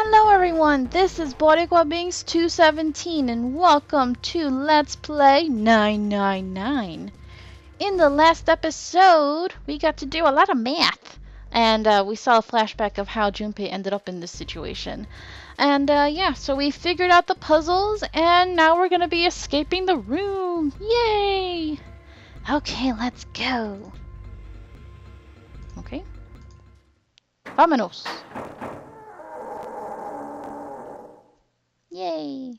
Hello everyone, this is Boricua Beings217 and welcome to Let's Play 999. In the last episode, we got to do a lot of math. And we saw a flashback of how Junpei ended up in this situation. And yeah, so we figured out the puzzles and now we're gonna be escaping the room. Yay! Okay, let's go. Okay. Vámonos. Yay!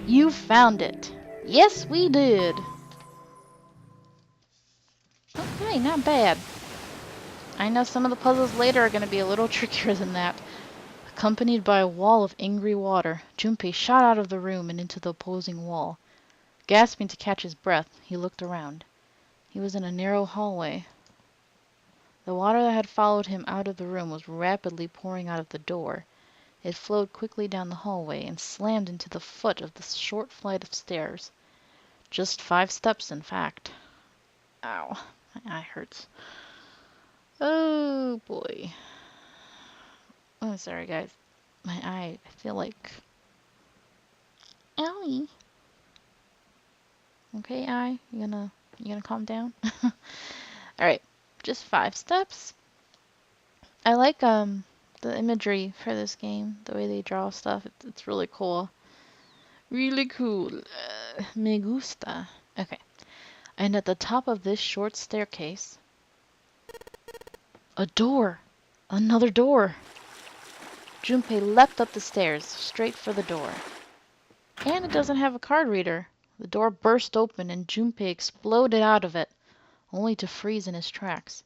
You found it. Yes, we did. Okay, not bad. I know some of the puzzles later are going to be a little trickier than that. Accompanied by a wall of angry water, Junpei shot out of the room and into the opposing wall. Gasping to catch his breath, he looked around. He was in a narrow hallway. The water that had followed him out of the room was rapidly pouring out of the door. It flowed quickly down the hallway and slammed into the foot of the short flight of stairs. Just 5 steps, in fact. Ow, my eye hurts. Oh boy. Oh, sorry guys. My eye, I feel like... Owie. Okay, eye, you gonna calm down? Alright, just 5 steps. I like, the imagery for this game, the way they draw stuff, it's really cool. Really cool. Me gusta. Okay. And at the top of this short staircase, a door. Another door. Junpei leapt up the stairs, straight for the door. And it doesn't have a card reader. The door burst open and Junpei exploded out of it, only to freeze in his tracks.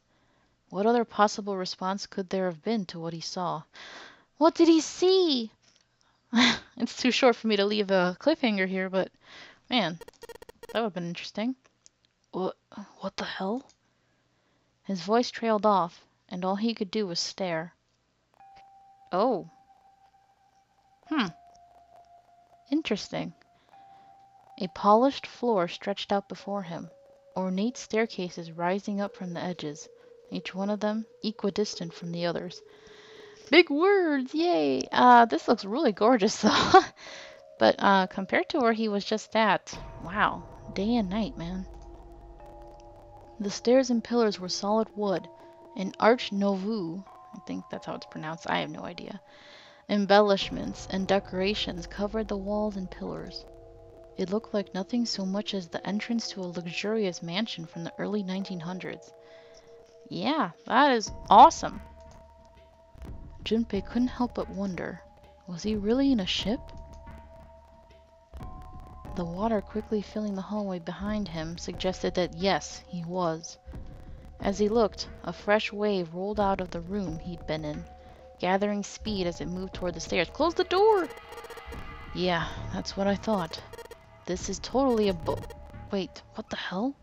What other possible response could there have been to what he saw? What did he see? It's too short for me to leave a cliffhanger here, but man, that would have been interesting. What the hell? His voice trailed off, and all he could do was stare. Oh. Interesting. A polished floor stretched out before him, ornate staircases rising up from the edges, each one of them equidistant from the others. Big words, yay! This looks really gorgeous though. But compared to where he was just at, wow, day and night, man. The stairs and pillars were solid wood, and arch nouveau, I think that's how it's pronounced, I have no idea. Embellishments and decorations covered the walls and pillars. It looked like nothing so much as the entrance to a luxurious mansion from the early 1900s. Yeah, that is awesome. Junpei couldn't help but wonder, was he really in a ship? The water quickly filling the hallway behind him suggested that yes, he was. As he looked, a fresh wave rolled out of the room he'd been in, gathering speed as it moved toward the stairs. Close the door! Yeah, that's what I thought. This is totally a wait, what the hell?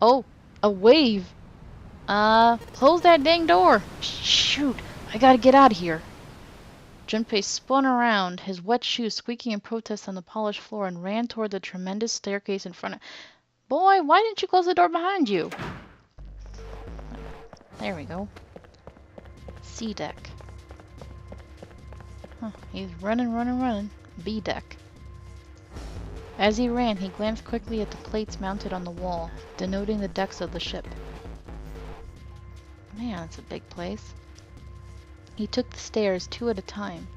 Oh, a wave! Close that dang door! Shoot, I gotta get out of here. Junpei spun around, his wet shoes squeaking in protest on the polished floor, and ran toward the tremendous staircase in front of... Boy, why didn't you close the door behind you? There we go. C deck. Huh, he's running. B deck. As he ran, he glanced quickly at the plates mounted on the wall, denoting the decks of the ship. Man, it's a big place. He took the stairs 2 at a time,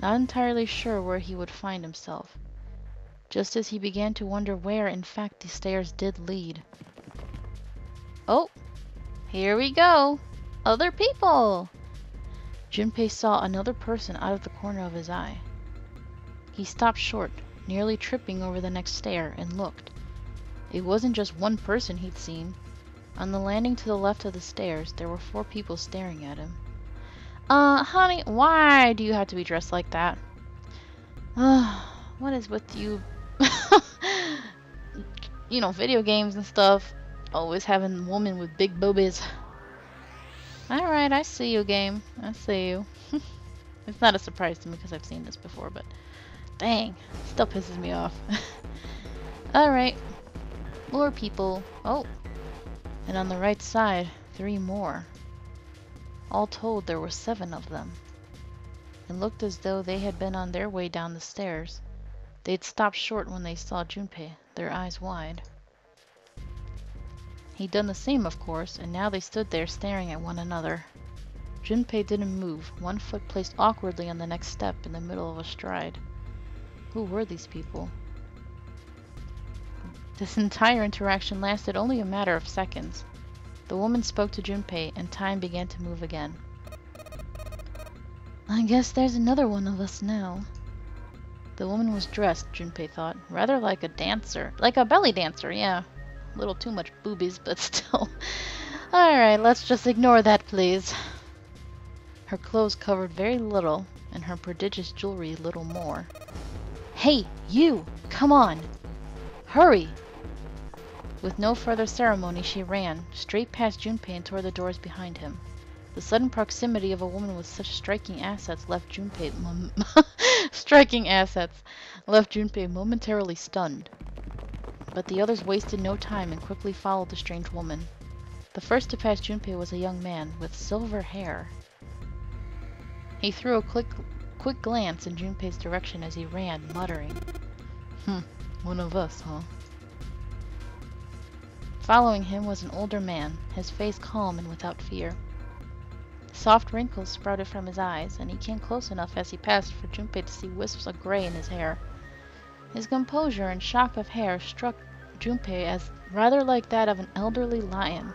not entirely sure where he would find himself. Just as he began to wonder where, in fact, the stairs did lead. Oh, here we go. Other people! Junpei saw another person out of the corner of his eye. He stopped short, nearly tripping over the next stair, and looked. It wasn't just one person he'd seen. On the landing to the left of the stairs, there were 4 people staring at him. Honey, why do you have to be dressed like that? What is with you? You know, video games and stuff. Always having women with big boobies. Alright, I see you, game. I see you. It's not a surprise to me because I've seen this before, but... Dang, still pisses me off. Alright. More people. Oh. And on the right side, 3 more. All told, there were 7 of them. It looked as though they had been on their way down the stairs. They'd stopped short when they saw Junpei, their eyes wide. He'd done the same, of course, and now they stood there staring at one another. Junpei didn't move, one foot placed awkwardly on the next step in the middle of a stride. Who were these people? This entire interaction lasted only a matter of seconds. The woman spoke to Junpei, and time began to move again. I guess there's another one of us now. The woman was dressed, Junpei thought, rather like a dancer. Like a belly dancer, yeah. A little too much boobies, but still. Alright, let's just ignore that, please. Her clothes covered very little, and her prodigious jewelry little more. Hey, you! Come on! Hurry! With no further ceremony, she ran, straight past Junpei and toward the doors behind him. The sudden proximity of a woman with such striking assets left Junpei momentarily stunned. But the others wasted no time and quickly followed the strange woman. The first to pass Junpei was a young man with silver hair. He threw a quick glance in Junpei's direction as he ran, muttering, one of us, huh? Following him was an older man, his face calm and without fear. Soft wrinkles sprouted from his eyes, and he came close enough as he passed for Junpei to see wisps of gray in his hair. His composure and shock of hair struck Junpei as rather like that of an elderly lion.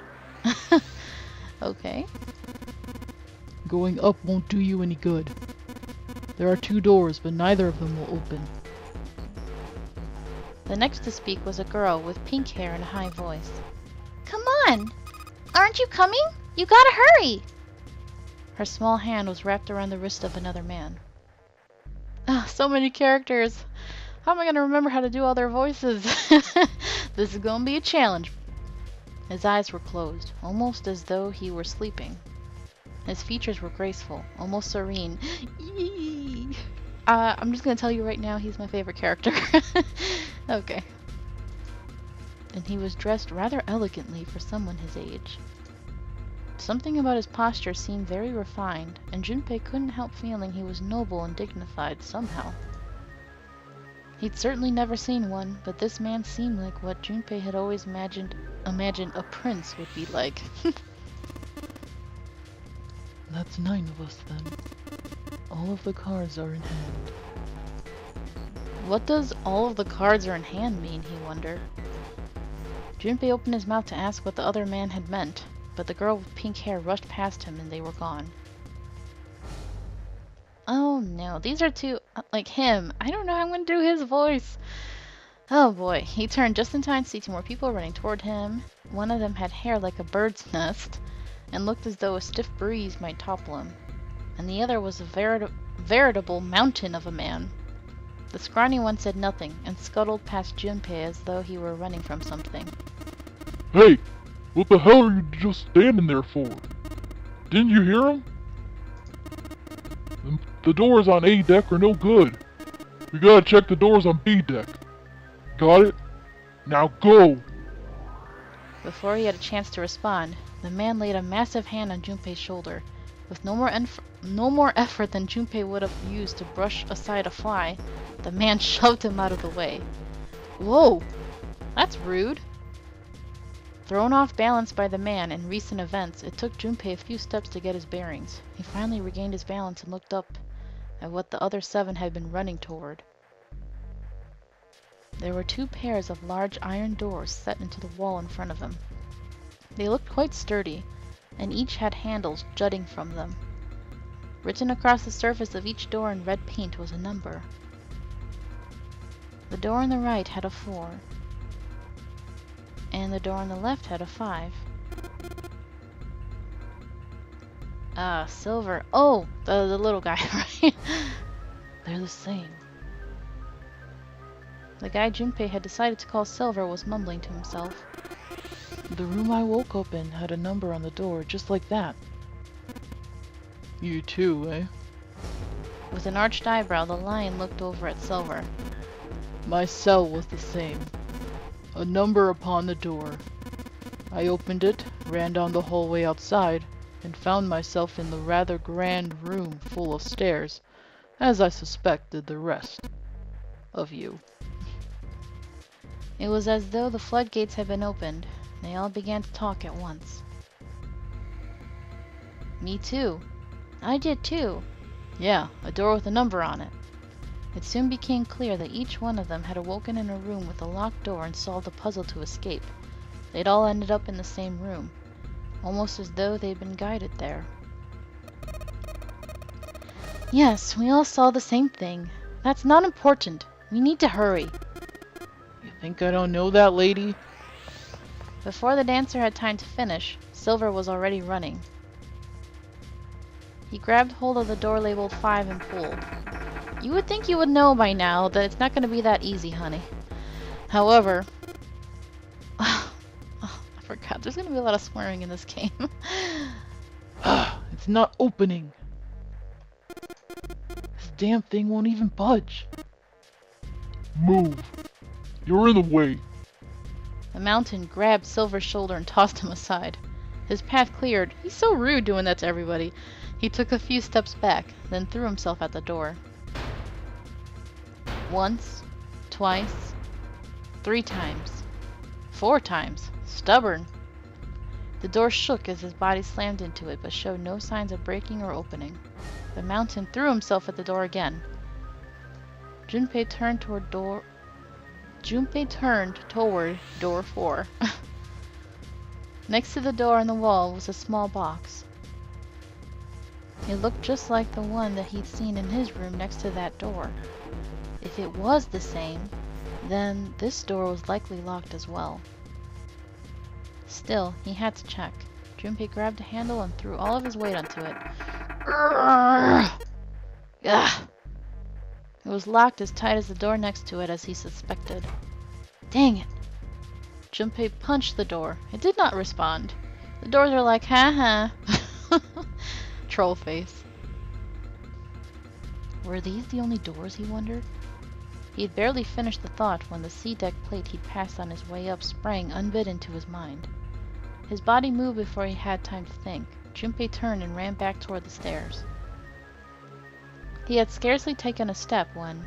Okay. Going up won't do you any good. There are 2 doors, but neither of them will open. The next to speak was a girl with pink hair and a high voice. Come on! Aren't you coming? You gotta hurry! Her small hand was wrapped around the wrist of another man. So many characters! How am I gonna remember how to do all their voices? This is gonna be a challenge. His eyes were closed, almost as though he were sleeping. His features were graceful, almost serene. I'm just gonna tell you right now, he's my favorite character. Okay. And he was dressed rather elegantly for someone his age. Something about his posture seemed very refined, and Junpei couldn't help feeling he was noble and dignified somehow. He'd certainly never seen one, but this man seemed like what Junpei had always imagined a prince would be like. That's 9 of us, then. All of the cards are in hand. What does all of the cards are in hand mean, he wondered. Junpei opened his mouth to ask what the other man had meant, but the girl with pink hair rushed past him and they were gone. Oh no, these are 2, like him. I don't know how I'm gonna do his voice. Oh boy, he turned just in time to see 2 more people running toward him. One of them had hair like a bird's nest, and looked as though a stiff breeze might topple him. And the other was a veritable mountain of a man. The scrawny one said nothing, and scuttled past Junpei as though he were running from something. Hey! What the hell are you just standing there for? Didn't you hear him? The doors on A deck are no good. We gotta check the doors on B deck. Got it? Now go! Before he had a chance to respond, the man laid a massive hand on Junpei's shoulder. With no more effort than Junpei would have used to brush aside a fly, the man shoved him out of the way. Whoa! That's rude. Thrown off balance by the man and recent events, it took Junpei a few steps to get his bearings. He finally regained his balance and looked up at what the other 7 had been running toward. There were 2 pairs of large iron doors set into the wall in front of them. They looked quite sturdy, and each had handles jutting from them. Written across the surface of each door in red paint was a number. The door on the right had a 4, and the door on the left had a 5. Silver. Oh, the little guy, right? They're the same. The guy Junpei had decided to call Silver was mumbling to himself. The room I woke up in had a number on the door, just like that. You too, eh? With an arched eyebrow, the lion looked over at Silver. My cell was the same. A number upon the door. I opened it, ran down the hallway outside, and found myself in the rather grand room full of stairs, as I suspect did the rest of you. It was as though the floodgates had been opened. They all began to talk at once. Me too. I did too. Yeah, a door with a number on it. It soon became clear that each one of them had awoken in a room with a locked door and solved a puzzle to escape. They'd all ended up in the same room, almost as though they'd been guided there. Yes, we all saw the same thing. That's not important. We need to hurry. You think I don't know that, lady? Before the dancer had time to finish, Silver was already running. He grabbed hold of the door labeled 5 and pulled. You would think you would know by now that it's not going to be that easy, honey. However, I forgot, there's going to be a lot of swearing in this game. It's not opening. This damn thing won't even budge. Move. You're in the way. The mountain grabbed Silver's shoulder and tossed him aside. His path cleared. He's so rude doing that to everybody. He took a few steps back, then threw himself at the door. Once, twice, 3 times, 4 times. Stubborn. The door shook as his body slammed into it, but showed no signs of breaking or opening. The mountain threw himself at the door again. Junpei turned toward door 4. Next to the door on the wall was a small box. It looked just like the one that he'd seen in his room next to that door. If it was the same, then this door was likely locked as well. Still, he had to check. Junpei grabbed a handle and threw all of his weight onto it. Ugh. It was locked as tight as the door next to it, as he suspected. Dang it! Junpei punched the door. It did not respond. The doors are like, ha ha. Troll face. Were these the only doors, he wondered? He had barely finished the thought when the sea-deck plate he'd passed on his way up sprang unbidden to his mind. His body moved before he had time to think. Junpei turned and ran back toward the stairs. He had scarcely taken a step when,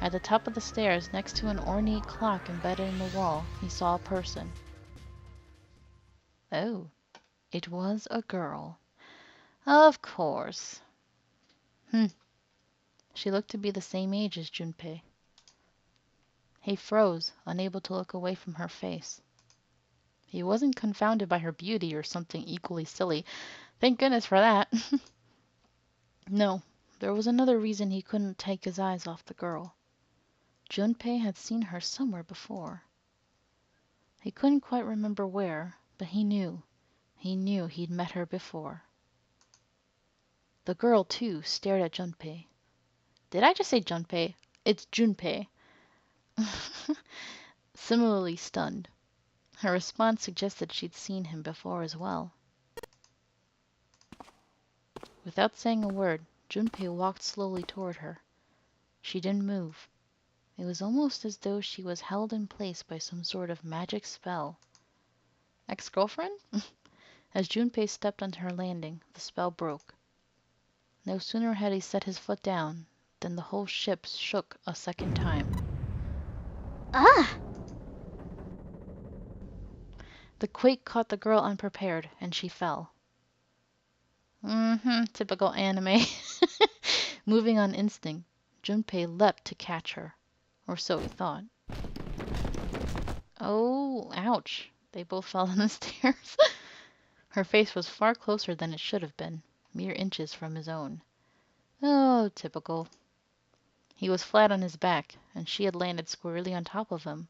at the top of the stairs, next to an ornate clock embedded in the wall, he saw a person. Oh, it was a girl. Of course. She looked to be the same age as Junpei. He froze, unable to look away from her face. He wasn't confounded by her beauty or something equally silly. Thank goodness for that. No, there was another reason he couldn't take his eyes off the girl. Junpei had seen her somewhere before. He couldn't quite remember where, but he knew he'd met her before. The girl, too, stared at Junpei. Did I just say Junpei? It's Junpei. Similarly stunned. Her response suggested she'd seen him before as well. Without saying a word, Junpei walked slowly toward her. She didn't move. It was almost as though she was held in place by some sort of magic spell. Ex-girlfriend? As Junpei stepped onto her landing, the spell broke. No sooner had he set his foot down than the whole ship shook a second time. Ah! The quake caught the girl unprepared, and she fell. Typical anime. Moving on instinct, Junpei leapt to catch her. Or so he thought. Oh, ouch. They both fell down the stairs. Her face was far closer than it should have been, mere inches from his own. Oh, typical. He was flat on his back, and she had landed squarely on top of him.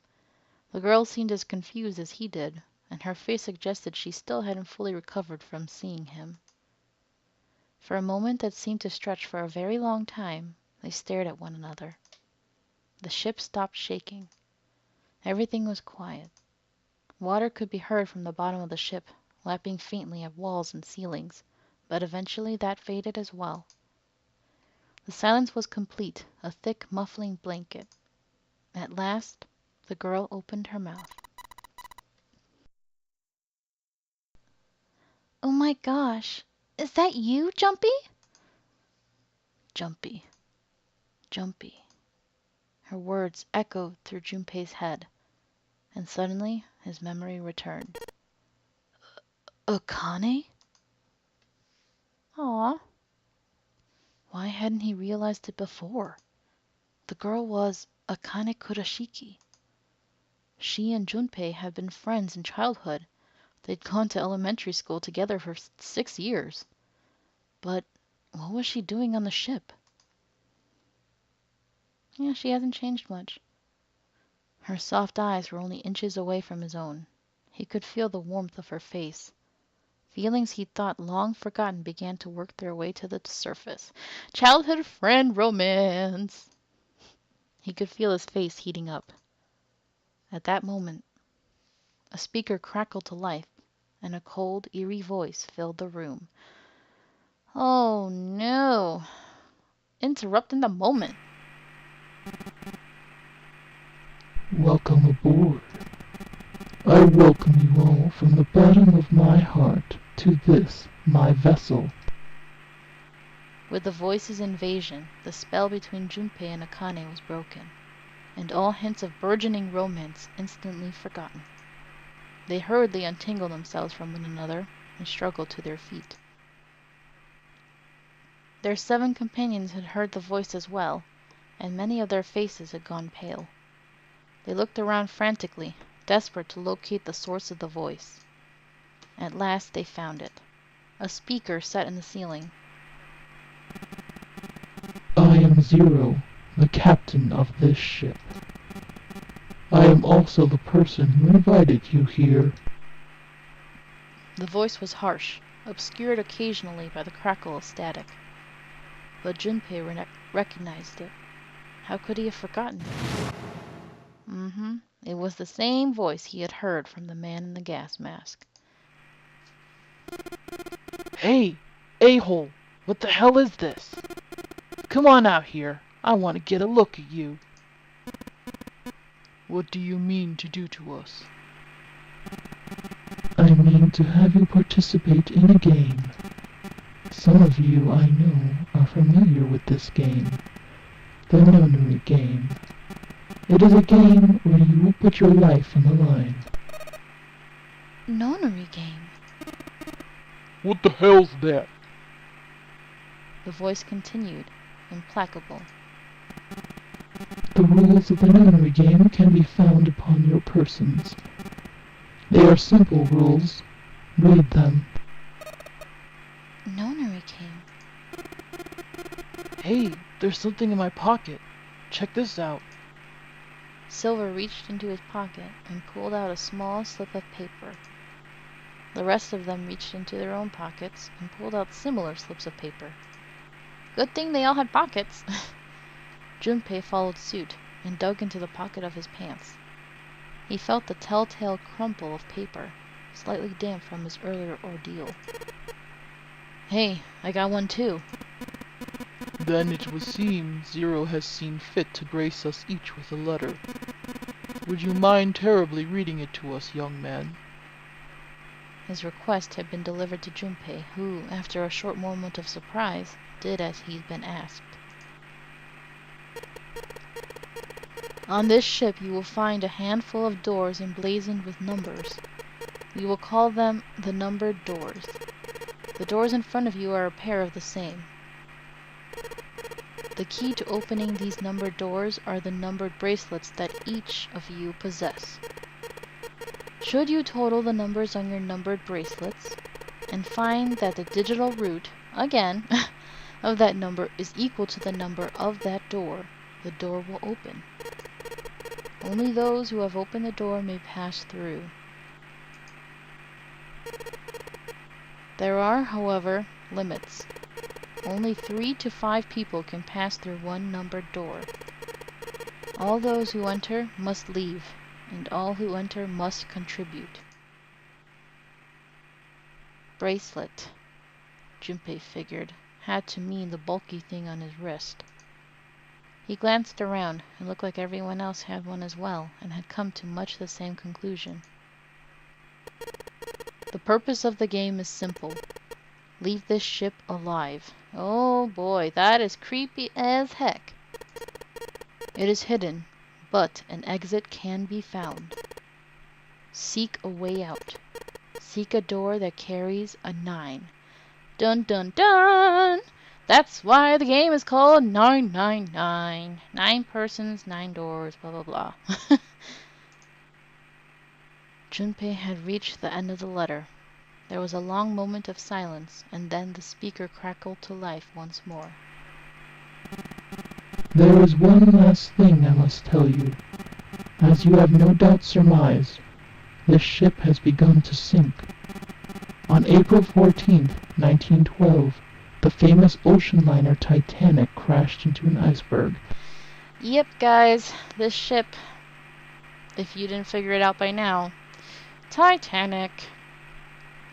The girl seemed as confused as he did, and her face suggested she still hadn't fully recovered from seeing him. For a moment that seemed to stretch for a very long time, they stared at one another. The ship stopped shaking. Everything was quiet. Water could be heard from the bottom of the ship, lapping faintly at walls and ceilings, but eventually that faded as well. The silence was complete, a thick, muffling blanket. At last, the girl opened her mouth. Oh my gosh, Is that you, Jumpy? Jumpy. Jumpy. Her words echoed through Junpei's head, and suddenly his memory returned. Akane? Aw. Why hadn't he realized it before? The girl was Akane Kurashiki. She and Junpei had been friends in childhood. They'd gone to elementary school together for 6 years. But what was she doing on the ship? Yeah, she hasn't changed much. Her soft eyes were only inches away from his own. He could feel the warmth of her face. Feelings he'd thought long forgotten began to work their way to the surface. Childhood friend romance! He could feel his face heating up. At that moment, a speaker crackled to life, and a cold, eerie voice filled the room. Oh no! Interrupting the moment! Welcome aboard. I welcome you all from the bottom of my heart to this, my vessel. With the voice's invasion, the spell between Junpei and Akane was broken, and all hints of burgeoning romance instantly forgotten. They hurriedly untangled themselves from one another and struggled to their feet. Their 7 companions had heard the voice as well, and many of their faces had gone pale. They looked around frantically, desperate to locate the source of the voice. At last they found it. A speaker set in the ceiling. I am Zero, the captain of this ship. I am also the person who invited you here. The voice was harsh, obscured occasionally by the crackle of static. But Junpei recognized it. How could he have forgotten it? It was the same voice he had heard from the man in the gas mask. Hey, a-hole, what the hell is this? Come on out here. I want to get a look at you. What do you mean to do to us? I mean to have you participate in a game. Some of you, I know, are familiar with this game. The Nonary game. It is a game where you will put your life on the line. Nonary game. What the hell's that? The voice continued, implacable. The rules of the Nonary game can be found upon your persons. They are simple rules. Read them. Nonary game. Hey, there's something in my pocket. Check this out. Silver reached into his pocket and pulled out a small slip of paper. The rest of them reached into their own pockets and pulled out similar slips of paper. Good thing they all had pockets. Junpei followed suit and dug into the pocket of his pants. He felt the telltale crumple of paper, slightly damp from his earlier ordeal. Hey, I got one too. Then it would seem Zero has seen fit to grace us each with a letter. Would you mind terribly reading it to us, young man? His request had been delivered to Junpei, who, after a short moment of surprise, did as he'd been asked. On this ship you will find a handful of doors emblazoned with numbers. We will call them the numbered doors. The doors in front of you are a pair of the same. The key to opening these numbered doors are the numbered bracelets that each of you possess. Should you total the numbers on your numbered bracelets and find that the digital root, again, of that number is equal to the number of that door, the door will open. Only those who have opened the door may pass through. There are, however, limits. Only 3 to 5 people can pass through one numbered door. All those who enter must leave, and all who enter must contribute. Bracelet, Junpei figured, had to mean the bulky thing on his wrist. He glanced around and looked like everyone else had one as well, and had come to much the same conclusion. The purpose of the game is simple. Leave this ship alive. Oh boy, that is creepy as heck. It is hidden, but an exit can be found. Seek a way out. Seek a door that carries a 9. Dun dun dun! That's why the game is called 999. 9 persons, 9 doors, blah blah blah. Junpei had reached the end of the letter. There was a long moment of silence, and then the speaker crackled to life once more. There is one last thing I must tell you. As you have no doubt surmised, this ship has begun to sink. On April 14th, 1912, the famous ocean liner Titanic crashed into an iceberg. Yep, guys, this ship, if you didn't figure it out by now, Titanic.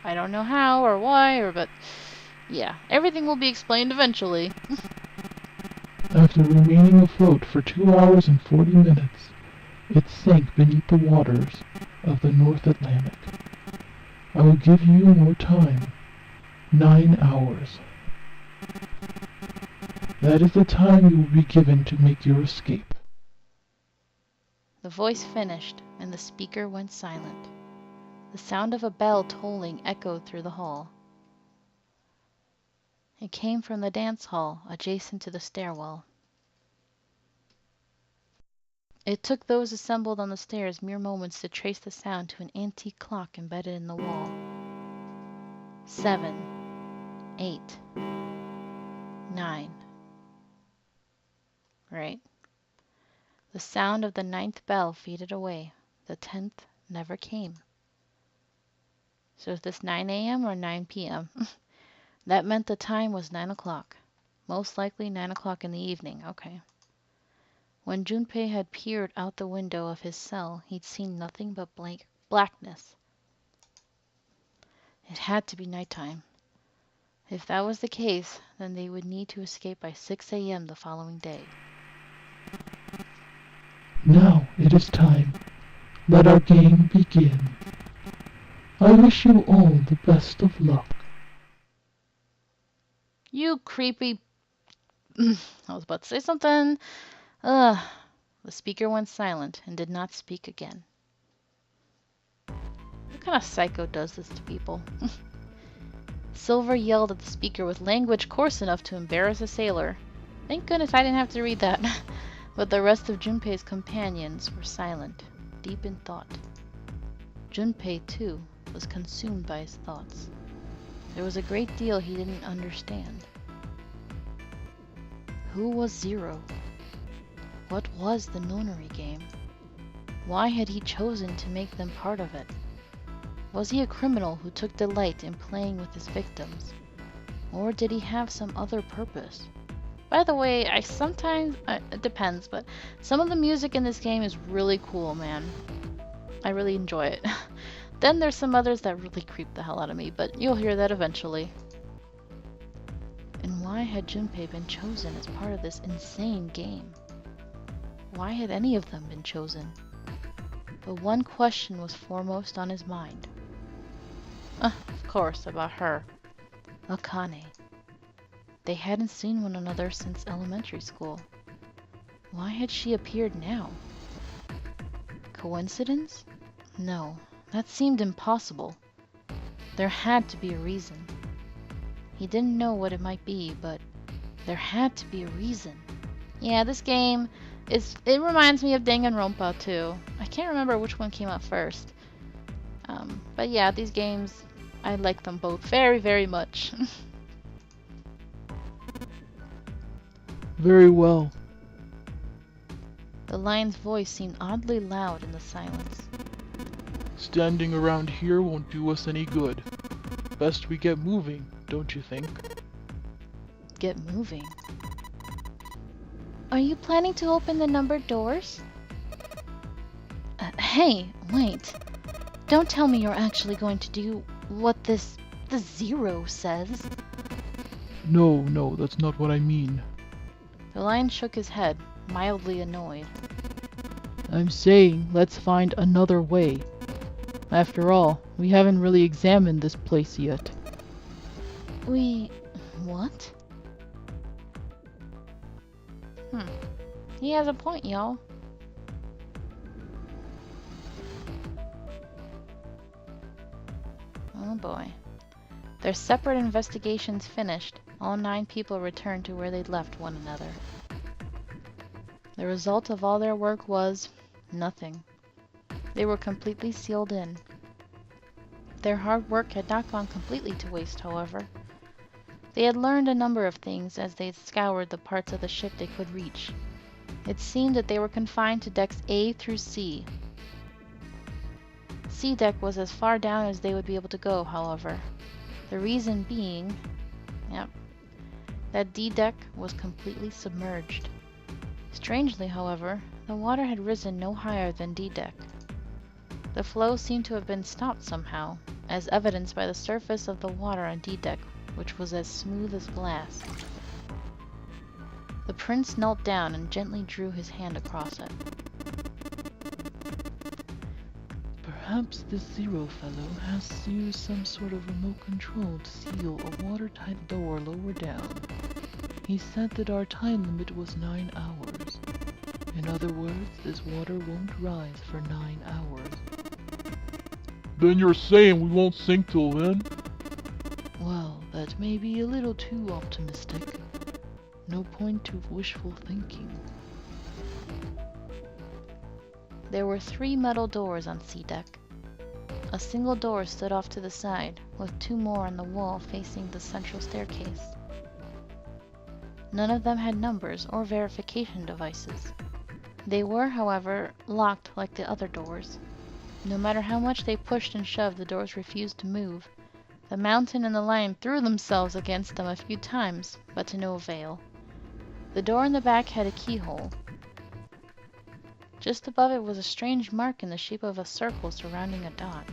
I don't know how or why, but yeah, everything will be explained eventually. After remaining afloat for 2 hours and 40 minutes, it sank beneath the waters of the North Atlantic. I will give you more time. 9 hours. That is the time you will be given to make your escape. The voice finished, and the speaker went silent. The sound of a bell tolling echoed through the hall. It came from the dance hall adjacent to the stairwell. It took those assembled on the stairs mere moments to trace the sound to an antique clock embedded in the wall. 7, 8, 9. Right. The sound of the 9th bell faded away. The 10th never came. So is this 9 a.m. or 9 p.m.? That meant the time was 9 o'clock. Most likely 9 o'clock in the evening. Okay. When Junpei had peered out the window of his cell, he'd seen nothing but blackness. It had to be nighttime. If that was the case, then they would need to escape by 6 a.m. the following day. Now it is time. Let our game begin. I wish you all the best of luck. You creepy... I was about to say something. Ugh. The speaker went silent and did not speak again. What kind of psycho does this to people? Silver yelled at the speaker with language coarse enough to embarrass a sailor. Thank goodness I didn't have to read that. But the rest of Junpei's companions were silent, deep in thought. Junpei, too, was consumed by his thoughts. There was a great deal he didn't understand. Who was Zero? What was the Nonary game? Why had he chosen to make them part of it? Was he a criminal who took delight in playing with his victims? Or did he have some other purpose? By the way, it depends, but some of the music in this game is really cool, man. I really enjoy it. Then there's some others that really creep the hell out of me, but you'll hear that eventually. And why had Junpei been chosen as part of this insane game? Why had any of them been chosen? But one question was foremost on his mind. Of course, about her. Akane. They hadn't seen one another since elementary school. Why had she appeared now? Coincidence? No, that seemed impossible. There had to be a reason. He didn't know what it might be, but there had to be a reason. Yeah, this game it reminds me of Danganronpa too. I can't remember which one came out first. But yeah, these games, I like them both very, very much. Very well. The lion's voice seemed oddly loud in the silence. Standing around here won't do us any good. Best we get moving, don't you think? Get moving. Are you planning to open the numbered doors? Hey, wait. Don't tell me you're actually going to do what the Zero says. No, that's not what I mean. The lion shook his head, mildly annoyed. I'm saying let's find another way. After all, we haven't really examined this place yet. What? He has a point, y'all. Oh boy. Their separate investigations finished, all 9 people returned to where they'd left one another. The result of all their work was nothing. They were completely sealed in. Their hard work had not gone completely to waste, however. They had learned a number of things as they scoured the parts of the ship they could reach. It seemed that they were confined to decks A through C. C deck was as far down as they would be able to go, however. The reason being, that D deck was completely submerged. Strangely, however, the water had risen no higher than D deck. The flow seemed to have been stopped somehow, as evidenced by the surface of the water on D deck, which was as smooth as glass. The prince knelt down and gently drew his hand across it. Perhaps this Zero fellow has used some sort of remote control to seal a watertight door lower down. He said that our time limit was 9 hours. In other words, this water won't rise for 9 hours. Then you're saying we won't sink till then? Well, that may be a little too optimistic. No point to wishful thinking. There were 3 metal doors on C deck. A single door stood off to the side, with 2 more on the wall facing the central staircase. None of them had numbers or verification devices. They were, however, locked like the other doors. No matter how much they pushed and shoved, the doors refused to move. The mountain and the lion threw themselves against them a few times, but to no avail. The door in the back had a keyhole. Just above it was a strange mark in the shape of a circle surrounding a dot.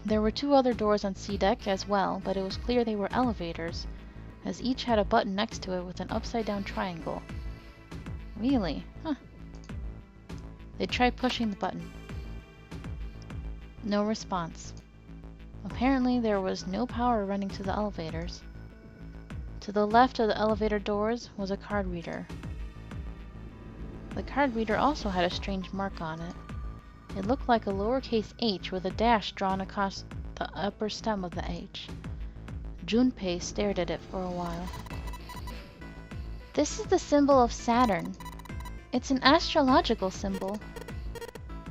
There were 2 other doors on C deck as well, but it was clear they were elevators, as each had a button next to it with an upside-down triangle. Really? Huh. They tried pushing the button. No response. Apparently there was no power running to the elevators. To the left of the elevator doors was a card reader. The card reader also had a strange mark on it. It looked like a lowercase h with a dash drawn across the upper stem of the H. Junpei stared at it for a while. This is the symbol of Saturn. It's an astrological symbol.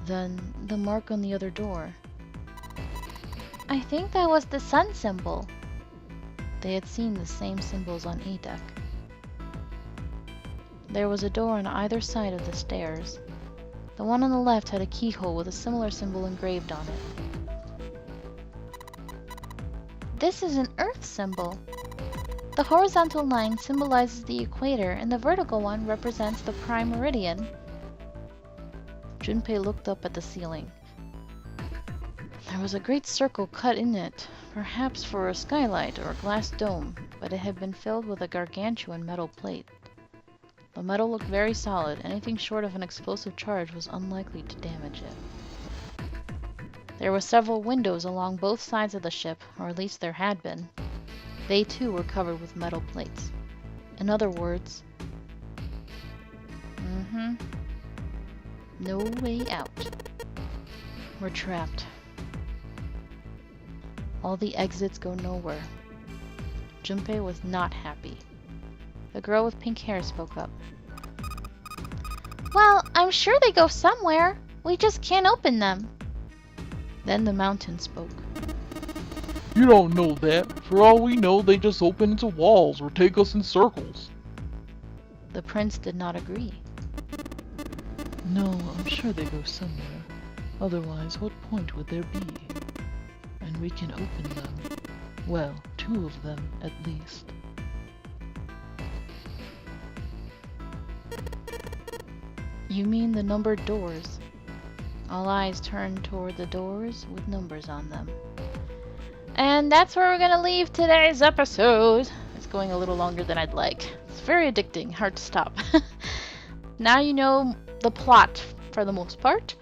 Then the mark on the other door. I think that was the sun symbol. They had seen the same symbols on A deck. There was a door on either side of the stairs. The one on the left had a keyhole with a similar symbol engraved on it. This is an Earth symbol. The horizontal line symbolizes the equator and the vertical one represents the prime meridian. Junpei looked up at the ceiling. There was a great circle cut in it, perhaps for a skylight or a glass dome, but it had been filled with a gargantuan metal plate. The metal looked very solid. Anything short of an explosive charge was unlikely to damage it. There were several windows along both sides of the ship, or at least there had been. They too were covered with metal plates. In other words, no way out. We're trapped. All the exits go nowhere. Junpei was not happy. The girl with pink hair spoke up. Well, I'm sure they go somewhere. We just can't open them. Then the mountain spoke. You don't know that. For all we know, they just open into walls or take us in circles. The prince did not agree. No, I'm sure they go somewhere. Otherwise, what point would there be? And we can open them. Well, 2 of them, at least. You mean the numbered doors? All eyes turned toward the doors with numbers on them. And that's where we're gonna leave today's episode. It's going a little longer than I'd like. It's very addicting, hard to stop. Now you know the plot for the most part.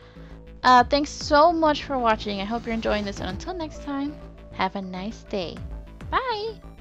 Thanks so much for watching. I hope you're enjoying this, and until next time, Have a nice day. Bye!